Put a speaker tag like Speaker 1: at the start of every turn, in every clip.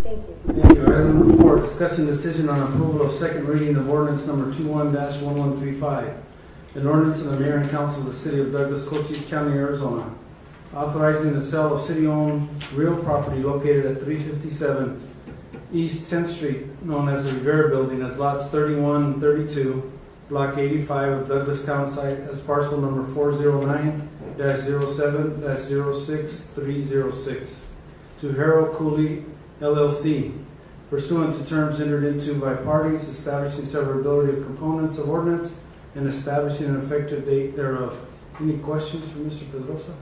Speaker 1: Thank you.
Speaker 2: Thank you. Item number 4, discussion decision on approval of second reading of ordinance number 21-1135. An ordinance of the Mayor and Council of the City of Douglas, Cochise County, Arizona, authorizing the sale of city-owned real property located at 357 East 10th Street, known as the Rivera Building, as lots 31 and 32, Block 85 of Douglas Town Site, as parcel number 409-07-06306 to Harold Cooley LLC, pursuant to terms entered into by parties, establishing severability of components of ordinance and establishing an effective date thereof. Any questions for Mr. Pedrosa?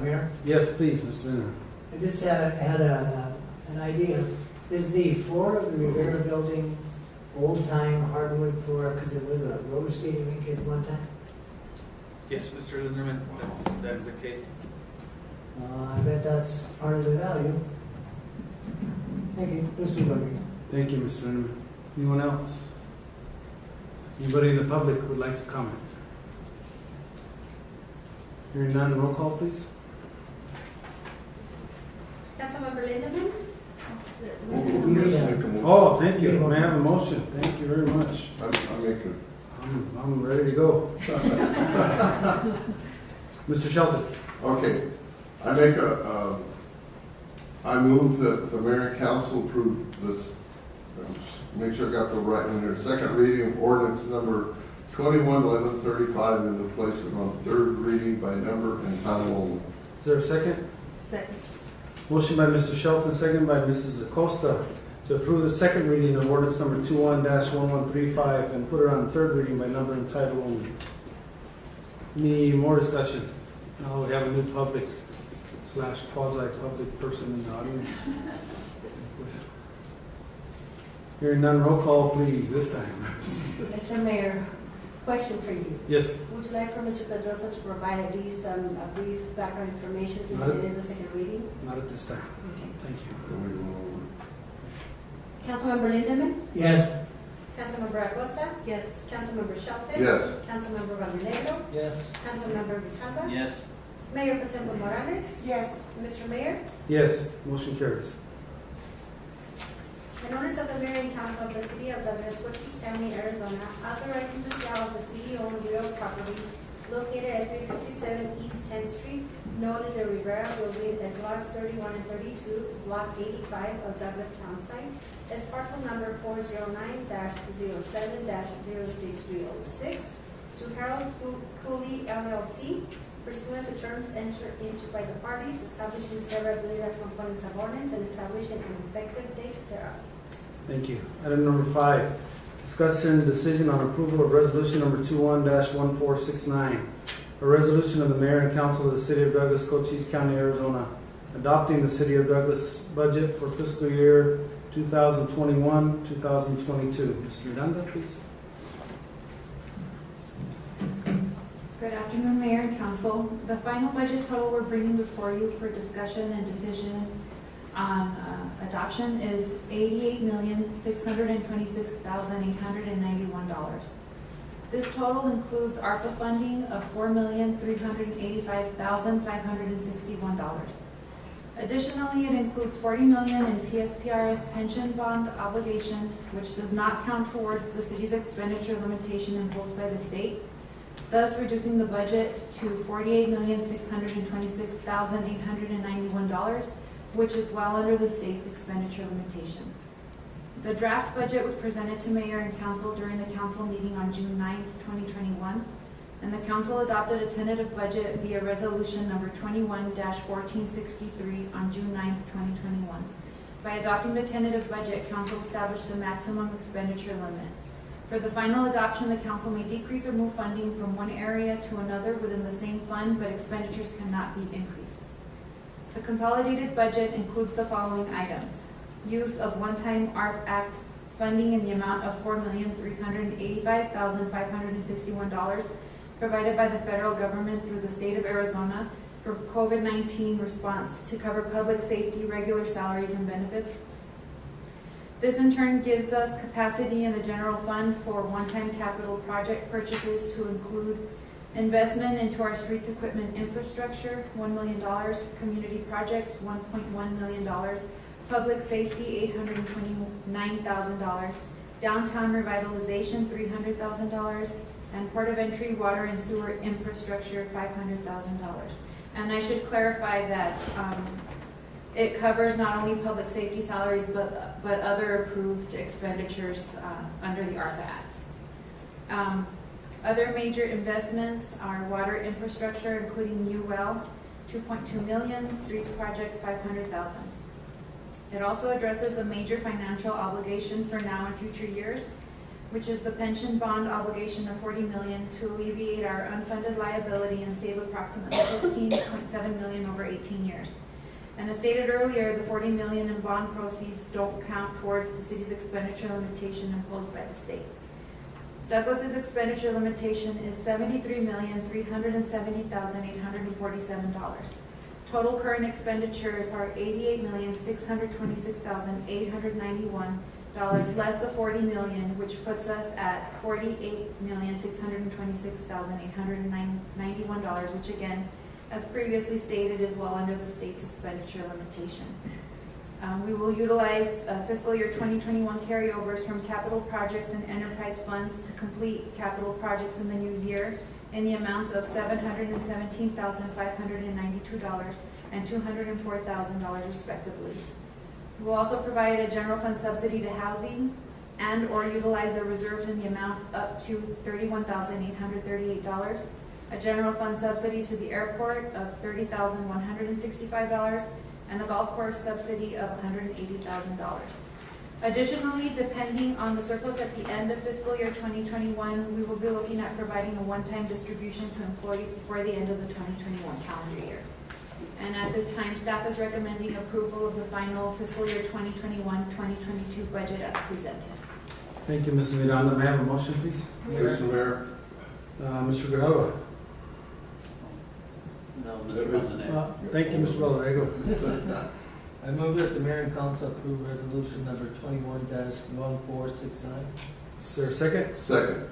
Speaker 3: Mayor,
Speaker 2: Yes, please, Mr. Lina.
Speaker 3: I just had an idea. Is the floor of the Rivera Building old-time hardwood floor, because it was a roller skating rink at one time?
Speaker 4: Yes, Mr. Linderman, that is the case.
Speaker 3: I bet that's part of the value. Thank you. This was lovely.
Speaker 2: Thank you, Mr. Lina. Anyone else? Anybody in the public would like to comment? Hearing none, roll call, please.
Speaker 1: Councilmember Lindemann?
Speaker 2: Oh, thank you. May I have a motion? Thank you very much.
Speaker 5: I make a,
Speaker 2: I'm ready to go. Mr. Shelton.
Speaker 5: okay, I move that the mayor and council approve this, make sure I got the right one here, second reading of ordinance number 21-1135 and to place it on third reading by number and title only.
Speaker 2: Is there a second?
Speaker 1: Second.
Speaker 2: Motion by Mr. Shelton, second by Mrs. Acosta, to approve the second reading of ordinance number 21-1135 and put it on third reading by number and title only. Any more discussion? Now we have a new public / quasi-public person in the audience. Hearing none, roll call please this time.
Speaker 1: Mr. Mayor, question for you.
Speaker 2: Yes.
Speaker 1: Would you like for Mr. Pedrosa to provide at least a brief background information since it is the second reading?
Speaker 2: Not at this time.
Speaker 1: Okay.
Speaker 2: Thank you.
Speaker 1: Councilmember Lindemann?
Speaker 3: Yes.
Speaker 1: Councilmember Acosta? Yes. Councilmember Shelton?
Speaker 5: Yes.
Speaker 1: Councilmember Valdenegro?
Speaker 3: Yes.
Speaker 1: Councilmember Grijalva?
Speaker 4: Yes.
Speaker 1: Mayor Potempo Morales?
Speaker 6: Yes.
Speaker 1: Mr. Mayor?
Speaker 2: Yes, motion carries.
Speaker 1: An ordinance of the Mayor and Council of the City of Douglas, Cochise County, Arizona, authorizing the sale of the city-owned real property located at 357 East 10th Street, known as the Rivera Building, as lots 31 and 32, Block 85 of Douglas Town Site, as parcel number 409-07-06306 to Harold Cooley LLC, pursuant to terms entered into by the parties, establishing severability of components of ordinance and establishing an effective date thereof.
Speaker 2: Thank you. Item number 5, discussion decision on approval of resolution number 21-1469, a resolution of the Mayor and Council of the City of Douglas, Cochise County, Arizona, adopting the City of Douglas budget for fiscal year 2021-2022. Mr. Miranda, please.
Speaker 6: Good afternoon, Mayor and Council. The final budget total we're bringing before you for discussion and decision on adoption is $88,626,891. This total includes ARPA funding of $4,385,561. Additionally, it includes $40 million in PSPRS pension bond obligation, which does not count towards the city's expenditure limitation imposed by the state, thus reducing the budget to $48,626,891, which is well under the state's expenditure limitation. The draft budget was presented to Mayor and Council during the Council meeting on June 9th, 2021, and the Council adopted a tentative budget via Resolution number 21-1463 on June 9th, 2021. By adopting the tentative budget, Council established a maximum expenditure limit. For the final adoption, the Council may decrease or move funding from one area to another within the same fund, but expenditures cannot be increased. The consolidated budget includes the following items: use of one-time ARP Act funding in the amount of $4,385,561 provided by the federal government through the state of Arizona for COVID-19 response to cover public safety, regular salaries, and benefits. This in turn gives us capacity in the general fund for one-time capital project purchases to include Investment into our streets equipment infrastructure, $1 million. Community projects, $1.1 million. Public safety, $829,000. Downtown revitalization, $300,000. And port of entry water and sewer infrastructure, $500,000. And I should clarify that it covers not only public safety salaries, but other approved expenditures under the ARPA Act. Other major investments are water infrastructure, including new well, $2.2 million, streets projects, $500,000. It also addresses a major financial obligation for now and future years, which is the pension bond obligation of $40 million to alleviate our unfunded liability and save approximately $15.7 million over 18 years. And as stated earlier, the $40 million in bond proceeds don't count towards the city's expenditure limitation imposed by the state. Douglas's expenditure limitation is $73,370,847. Total current expenditures are $88,626,891, less the $40 million, which puts us at $48,626,891, which again, as previously stated, is well under the state's expenditure limitation. We will utilize fiscal year 2021 carryovers from capital projects and enterprise funds to complete capital projects in the new year in the amounts of $717,592 and $204,000 respectively. We will also provide a general fund subsidy to housing and or utilize the reserves in the amount up to $31,838, a general fund subsidy to the airport of $30,165, and a golf course subsidy of $180,000. Additionally, depending on the surplus at the end of fiscal year 2021, we will be looking at providing a one-time distribution to employees before the end of the 2021 calendar year. And at this time, staff is recommending approval of the final fiscal year 2021-2022 budget as presented.
Speaker 2: Thank you, Mrs. Miranda. May I have a motion, please?
Speaker 5: Mr. Mayor,
Speaker 2: Mr. Grijalva.
Speaker 7: No, Mr. President.
Speaker 2: Thank you, Mr. Valorego.
Speaker 7: I move that the mayor and council approve resolution number 21-1469.
Speaker 2: Is there a second?
Speaker 5: second.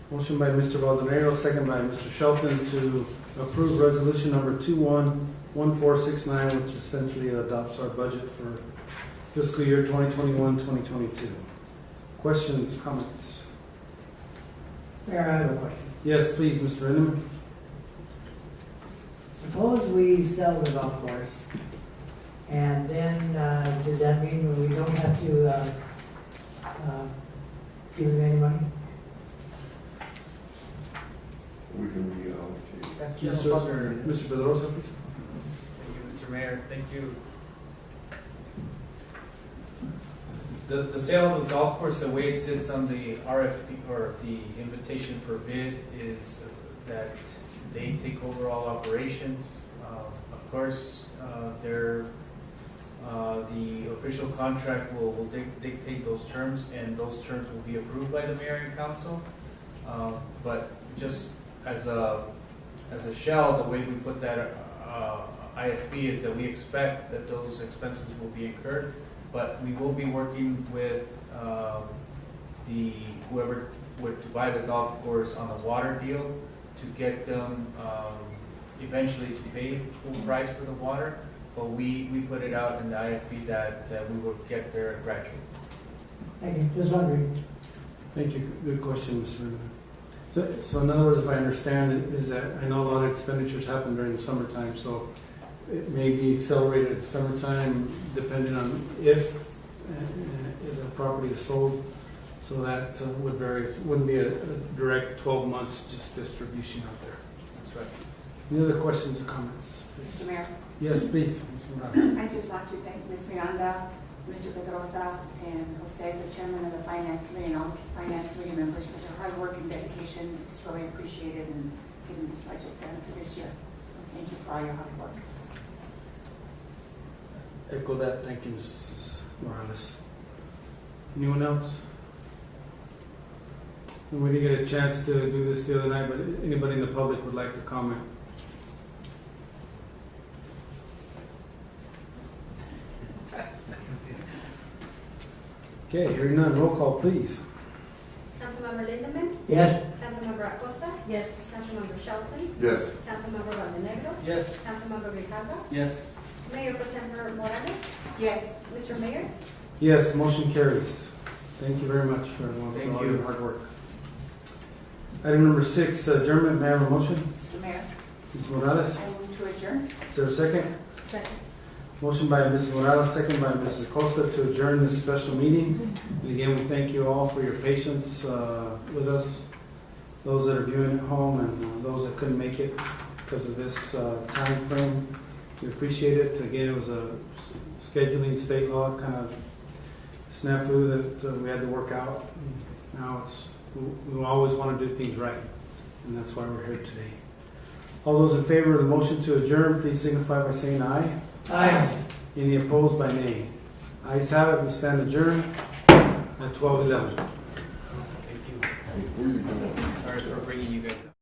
Speaker 2: Motion by Mr. Valorego, second by Mr. Shelton to approve resolution number 211469, which essentially adopts our budget for fiscal year 2021-2022. Questions, comments?
Speaker 3: Mayor, I have a question.
Speaker 2: Yes, please, Mr. Inman.
Speaker 3: Suppose we sell the golf course, and then does that mean we don't have to give them any money?
Speaker 5: We can reallocate.
Speaker 3: That's
Speaker 2: Mr. Pedrosa, please.
Speaker 4: Thank you, Mr. Mayor. Thank you. The sale of the golf course, the way it sits on the RFP or the invitation for bid is that they take over all operations. Of course, the official contract will dictate those terms, and those terms will be approved by the mayor and council. But just as a shell, the way we put that IFP is that we expect that those expenses will be incurred, but we will be working with whoever would to buy the golf course on the water deal to get them eventually to pay full price for the water. But we put it out in the IFP that we will get there gradually.
Speaker 3: Thank you, just wondering.
Speaker 2: Thank you. Good question, Mr. Inman. So in other words, if I understand it, is that I know a lot of expenditures happen during the summertime, so it may be accelerated at the summertime depending on if the property is sold. So that would vary. It wouldn't be a direct 12 months just distribution out there.
Speaker 4: That's right.
Speaker 2: Any other questions or comments?
Speaker 8: Mr.
Speaker 2: Please?
Speaker 8: Mayor,
Speaker 2: Yes, please. Ms. Morales.
Speaker 8: I just want to thank Ms. Miranda, Mr. Pedrosa, and Jose, the chairman of the Finance Committee, and all Finance Committee members for their hard work and dedication. It's really appreciated in getting this budget done for this year. So thank you for all your hard work.
Speaker 2: Echo that. Thank you, Mrs. Morales. Anyone else? We didn't get a chance to do this the other night, but anybody in the public would like to comment? Okay, hearing none, roll call, please.
Speaker 1: Councilmember Lindemann,
Speaker 3: Yes?
Speaker 1: Councilmember Acosta,
Speaker 6: Yes.
Speaker 1: Councilmember Shelton,
Speaker 5: Yes.
Speaker 1: Councilmember Rosarito,
Speaker 7: Yes.
Speaker 1: Councilmember Grijalva,
Speaker 7: Yes.
Speaker 1: Mayor Pro Tempore Morales,
Speaker 8: Yes.
Speaker 1: Mr. Mayor,
Speaker 2: Yes, motion carries. Thank you very much, everyone, for
Speaker 4: Thank
Speaker 2: all
Speaker 4: you.
Speaker 2: your hard work. Item number 6, adjournment. May I have a motion?
Speaker 8: Mr. Mayor,
Speaker 2: Ms. Morales,
Speaker 8: I move to adjourn.
Speaker 2: is there a second?
Speaker 6: Second.
Speaker 2: Motion by Ms. Morales, second by Mrs. Costa to adjourn this special meeting. And again, we thank you all for your patience with us, those that are viewing at home and those that couldn't make it because of this time frame. We appreciate it. Again, it was a scheduling state law kind of snafu that we had to work out. Now we always want to do things right, and that's why we're here today. All those in favor of the motion to adjourn, please signify by saying aye.
Speaker 3: Aye.
Speaker 2: Any opposed by nay? Ayes have it, we stand adjourned at 12:11.
Speaker 4: Thank you. Sorry for bringing you guys up.